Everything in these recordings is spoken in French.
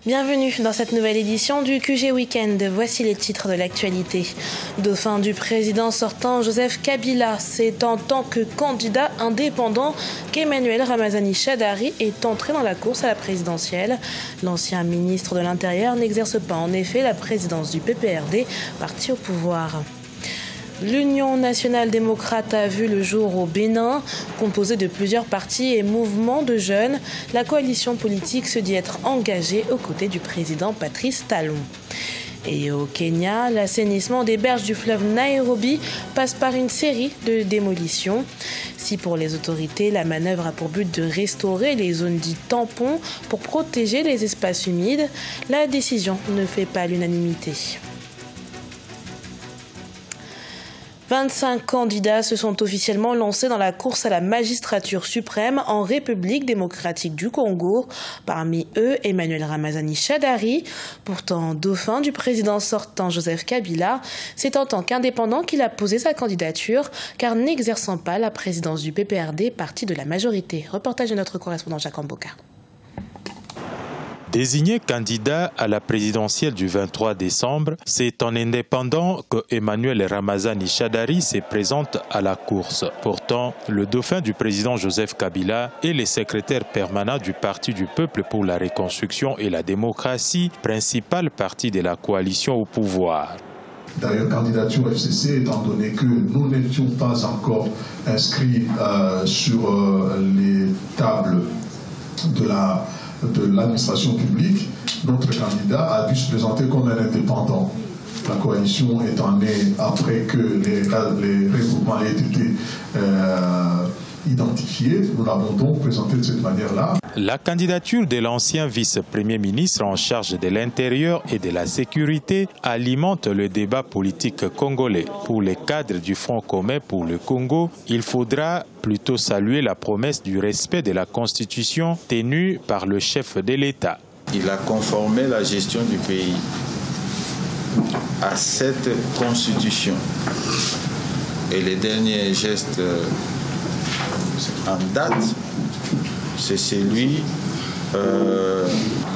Bienvenue dans cette nouvelle édition du QG Weekend. Voici les titres de l'actualité. Dauphin du président sortant Joseph Kabila, c'est en tant que candidat indépendant qu'Emmanuel Ramazani Shadary est entré dans la course à la présidentielle. L'ancien ministre de l'Intérieur n'exerce pas en effet la présidence du PPRD, parti au pouvoir. L'Union nationale démocrate a vu le jour au Bénin. Composée de plusieurs partis et mouvements de jeunes, la coalition politique se dit être engagée aux côtés du président Patrice Talon. Et au Kenya, l'assainissement des berges du fleuve Nairobi passe par une série de démolitions. Si pour les autorités, la manœuvre a pour but de restaurer les zones dites tampons pour protéger les espaces humides, la décision ne fait pas l'unanimité. 25 candidats se sont officiellement lancés dans la course à la magistrature suprême en République démocratique du Congo. Parmi eux, Emmanuel Ramazani Shadary, pourtant dauphin du président sortant Joseph Kabila. C'est en tant qu'indépendant qu'il a posé sa candidature, car n'exerçant pas la présidence du PPRD, parti de la majorité. Reportage de notre correspondant Jacques Mboka. Désigné candidat à la présidentielle du 23 décembre, c'est en indépendant que Emmanuel Ramazani Shadary se présente à la course. Pourtant, le dauphin du président Joseph Kabila est le secrétaire permanent du Parti du peuple pour la reconstruction et la démocratie, principal parti de la coalition au pouvoir. D'ailleurs, candidature FCC, étant donné que nous n'étions pas encore inscrits sur les tables de l'administration publique, notre candidat a dû se présenter comme un indépendant. La coalition étant née après que les regroupements aient été identifiés, nous l'avons donc présenté de cette manière-là. La candidature de l'ancien vice-premier ministre en charge de l'intérieur et de la sécurité alimente le débat politique congolais. Pour les cadres du Front commun pour le Congo, il faudra plutôt saluer la promesse du respect de la Constitution tenue par le chef de l'État. Il a conformé la gestion du pays à cette Constitution. Et les derniers gestes en date, c'est celui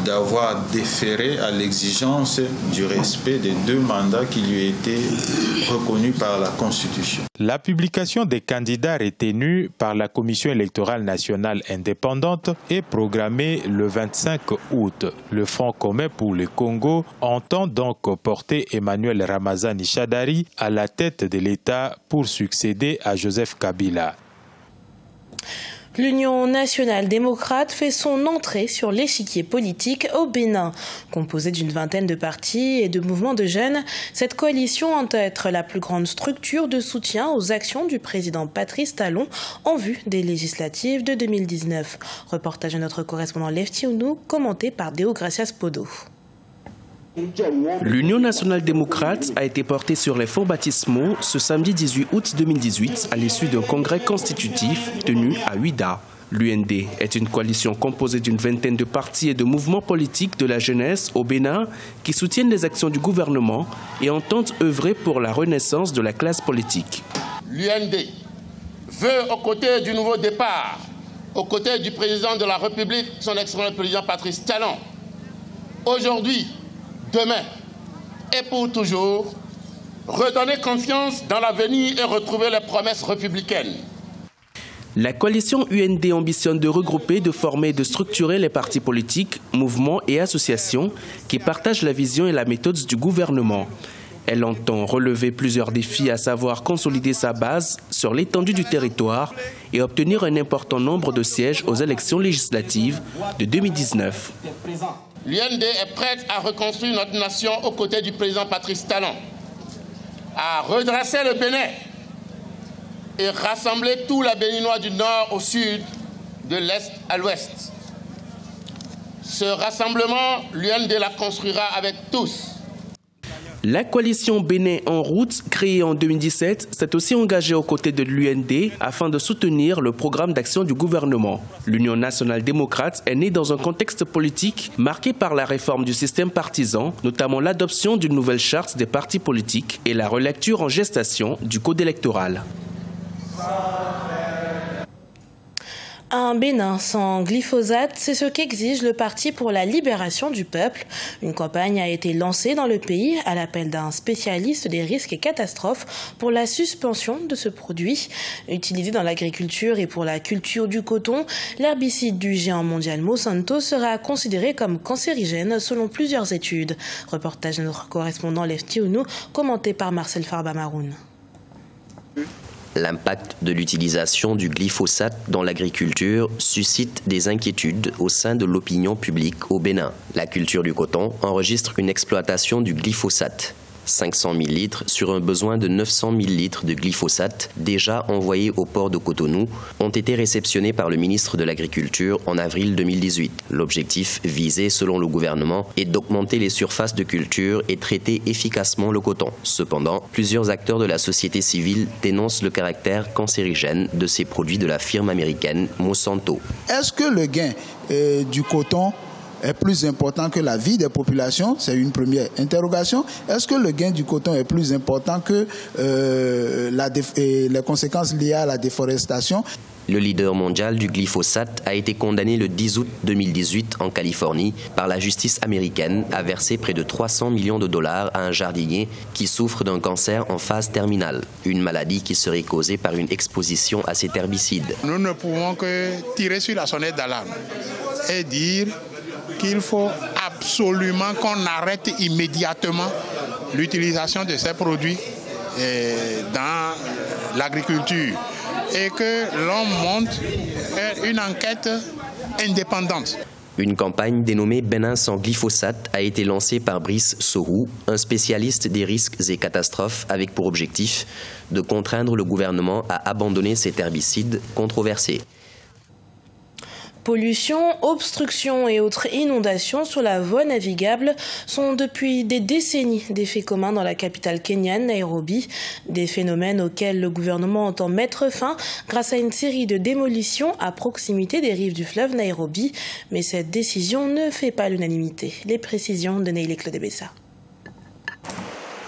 d'avoir déféré à l'exigence du respect des 2 mandats qui lui étaient reconnus par la Constitution. La publication des candidats retenus par la Commission électorale nationale indépendante est programmée le 25 août. Le Front commun pour le Congo entend donc porter Emmanuel Ramazani Shadary à la tête de l'État pour succéder à Joseph Kabila. L'Union nationale démocrate fait son entrée sur l'échiquier politique au Bénin. Composée d'une vingtaine de partis et de mouvements de jeunes, cette coalition entend être la plus grande structure de soutien aux actions du président Patrice Talon en vue des législatives de 2019. Reportage de notre correspondant Lefty Ounou, commenté par Deogracias Podo. L'Union nationale démocrate a été portée sur les fonds baptismaux ce samedi 18 août 2018 à l'issue d'un congrès constitutif tenu à Ouida. L'UND est une coalition composée d'une vingtaine de partis et de mouvements politiques de la jeunesse au Bénin qui soutiennent les actions du gouvernement et entendent œuvrer pour la renaissance de la classe politique. L'UND veut, aux côtés du nouveau départ, aux côtés du président de la République, son excellent président Patrice Talon, aujourd'hui, demain et pour toujours, redonner confiance dans l'avenir et retrouver les promesses républicaines. La coalition UND ambitionne de regrouper, de former et de structurer les partis politiques, mouvements et associations qui partagent la vision et la méthode du gouvernement. Elle entend relever plusieurs défis, à savoir consolider sa base sur l'étendue du territoire et obtenir un important nombre de sièges aux élections législatives de 2019. L'UND est prête à reconstruire notre nation aux côtés du président Patrice Talon, à redresser le Bénin et rassembler tous les Béninois du nord au sud, de l'est à l'ouest. Ce rassemblement, l'UND la construira avec tous. La coalition Bénin en route, créée en 2017, s'est aussi engagée aux côtés de l'UND afin de soutenir le programme d'action du gouvernement. L'Union nationale démocrate est née dans un contexte politique marqué par la réforme du système partisan, notamment l'adoption d'une nouvelle charte des partis politiques et la relecture en gestation du code électoral. Un Bénin sans glyphosate, c'est ce qu'exige le Parti pour la libération du peuple. Une campagne a été lancée dans le pays à l'appel d'un spécialiste des risques et catastrophes pour la suspension de ce produit. Utilisé dans l'agriculture et pour la culture du coton, l'herbicide du géant mondial Monsanto sera considéré comme cancérigène selon plusieurs études. Reportage de notre correspondant Lefty Ounou, commenté par Marcel Farba-Maroun. L'impact de l'utilisation du glyphosate dans l'agriculture suscite des inquiétudes au sein de l'opinion publique au Bénin. La culture du coton enregistre une exploitation du glyphosate. 500 000 litres sur un besoin de 900 000 litres de glyphosate déjà envoyés au port de Cotonou ont été réceptionnés par le ministre de l'Agriculture en avril 2018. L'objectif visé, selon le gouvernement, est d'augmenter les surfaces de culture et traiter efficacement le coton. Cependant, plusieurs acteurs de la société civile dénoncent le caractère cancérigène de ces produits de la firme américaine Monsanto. Est-ce que le gain du coton est plus important que la vie des populations? C'est une première interrogation. Est-ce que le gain du coton est plus important que les conséquences liées à la déforestation? Le leader mondial du glyphosate a été condamné le 10 août 2018 en Californie par la justice américaine à verser près de 300 millions de dollars à un jardinier qui souffre d'un cancer en phase terminale, une maladie qui serait causée par une exposition à cet herbicide. Nous ne pouvons que tirer sur la sonnette d'alarme et dire qu'il faut absolument qu'on arrête immédiatement l'utilisation de ces produits dans l'agriculture et que l'on monte une enquête indépendante. Une campagne dénommée Bénin sans glyphosate a été lancée par Brice Sohou, un spécialiste des risques et catastrophes, avec pour objectif de contraindre le gouvernement à abandonner cet herbicide controversé. Pollution, obstruction et autres inondations sur la voie navigable sont depuis des décennies des faits communs dans la capitale kenyane, Nairobi. Des phénomènes auxquels le gouvernement entend mettre fin grâce à une série de démolitions à proximité des rives du fleuve Nairobi. Mais cette décision ne fait pas l'unanimité. Les précisions de Neile Claude Bessa.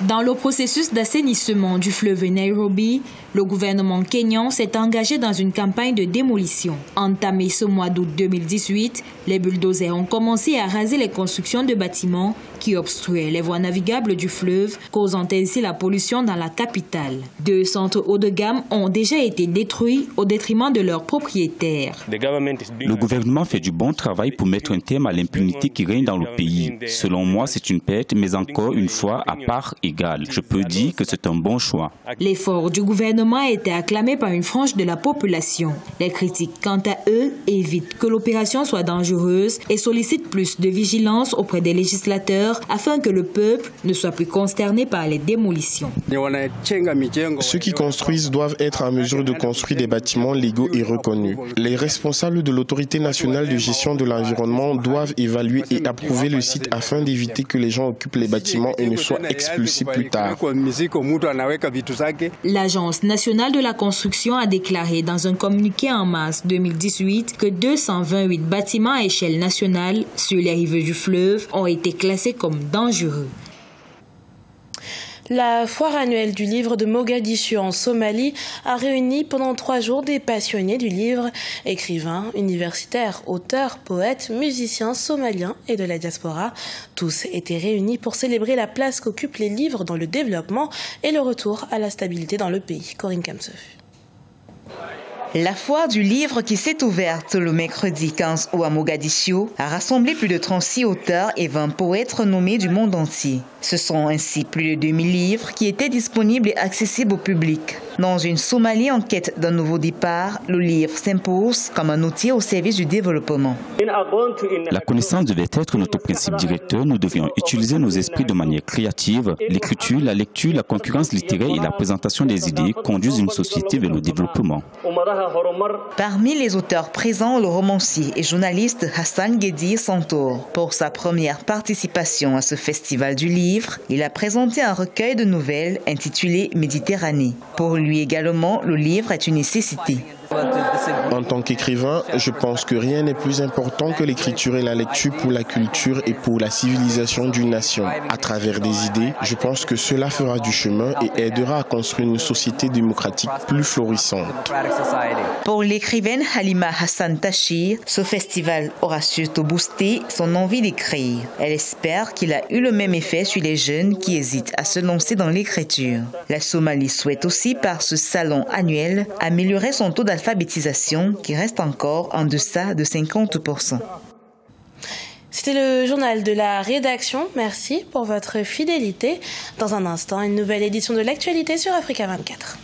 Dans le processus d'assainissement du fleuve Nairobi, le gouvernement kényan s'est engagé dans une campagne de démolition. Entamée ce mois d'août 2018, les bulldozers ont commencé à raser les constructions de bâtiments qui obstruaient les voies navigables du fleuve, causant ainsi la pollution dans la capitale. 2 centres haut de gamme ont déjà été détruits au détriment de leurs propriétaires. Le gouvernement fait du bon travail pour mettre un terme à l'impunité qui règne dans le pays. Selon moi, c'est une perte, mais encore une fois, à part égale. Je peux dire que c'est un bon choix. L'effort du gouvernement a été acclamé par une frange de la population. Les critiques, quant à eux, évitent que l'opération soit dangereuse et sollicitent plus de vigilance auprès des législateurs afin que le peuple ne soit plus consterné par les démolitions. Ceux qui construisent doivent être en mesure de construire des bâtiments légaux et reconnus. Les responsables de l'autorité nationale de gestion de l'environnement doivent évaluer et approuver le site afin d'éviter que les gens occupent les bâtiments et ne soient expulsés plus tard. L'Agence nationale de la construction a déclaré dans un communiqué en mars 2018 que 228 bâtiments à échelle nationale sur les rives du fleuve ont été classés comme dangereux. La foire annuelle du livre de Mogadiscio en Somalie a réuni pendant 3 jours des passionnés du livre, écrivains, universitaires, auteurs, poètes, musiciens somaliens et de la diaspora. Tous étaient réunis pour célébrer la place qu'occupent les livres dans le développement et le retour à la stabilité dans le pays. Corinne Kamsef. La foire du livre qui s'est ouverte le mercredi 15 août à Mogadiscio a rassemblé plus de 36 auteurs et 20 poètes renommés du monde entier. Ce sont ainsi plus de 2000 livres qui étaient disponibles et accessibles au public. Dans une Somalie en quête d'un nouveau départ, le livre s'impose comme un outil au service du développement. La connaissance devait être notre principe directeur. Nous devions utiliser nos esprits de manière créative. L'écriture, la lecture, la concurrence littéraire et la présentation des idées conduisent une société vers le développement. Parmi les auteurs présents, le romancier et journaliste Hassan Guedi Santor. Pour sa première participation à ce festival du livre, il a présenté un recueil de nouvelles intitulé Méditerranée. Pour lui également, le livre est une nécessité. En tant qu'écrivain, je pense que rien n'est plus important que l'écriture et la lecture pour la culture et pour la civilisation d'une nation. À travers des idées, je pense que cela fera du chemin et aidera à construire une société démocratique plus florissante. Pour l'écrivaine Halima Hassan Tachir, ce festival aura surtout boosté son envie d'écrire. Elle espère qu'il a eu le même effet sur les jeunes qui hésitent à se lancer dans l'écriture. La Somalie souhaite aussi, par ce salon annuel, améliorer son taux d'alphabétisation qui reste encore en deçà de 50%. C'était le journal de la rédaction. Merci pour votre fidélité. Dans un instant, une nouvelle édition de l'actualité sur Africa 24.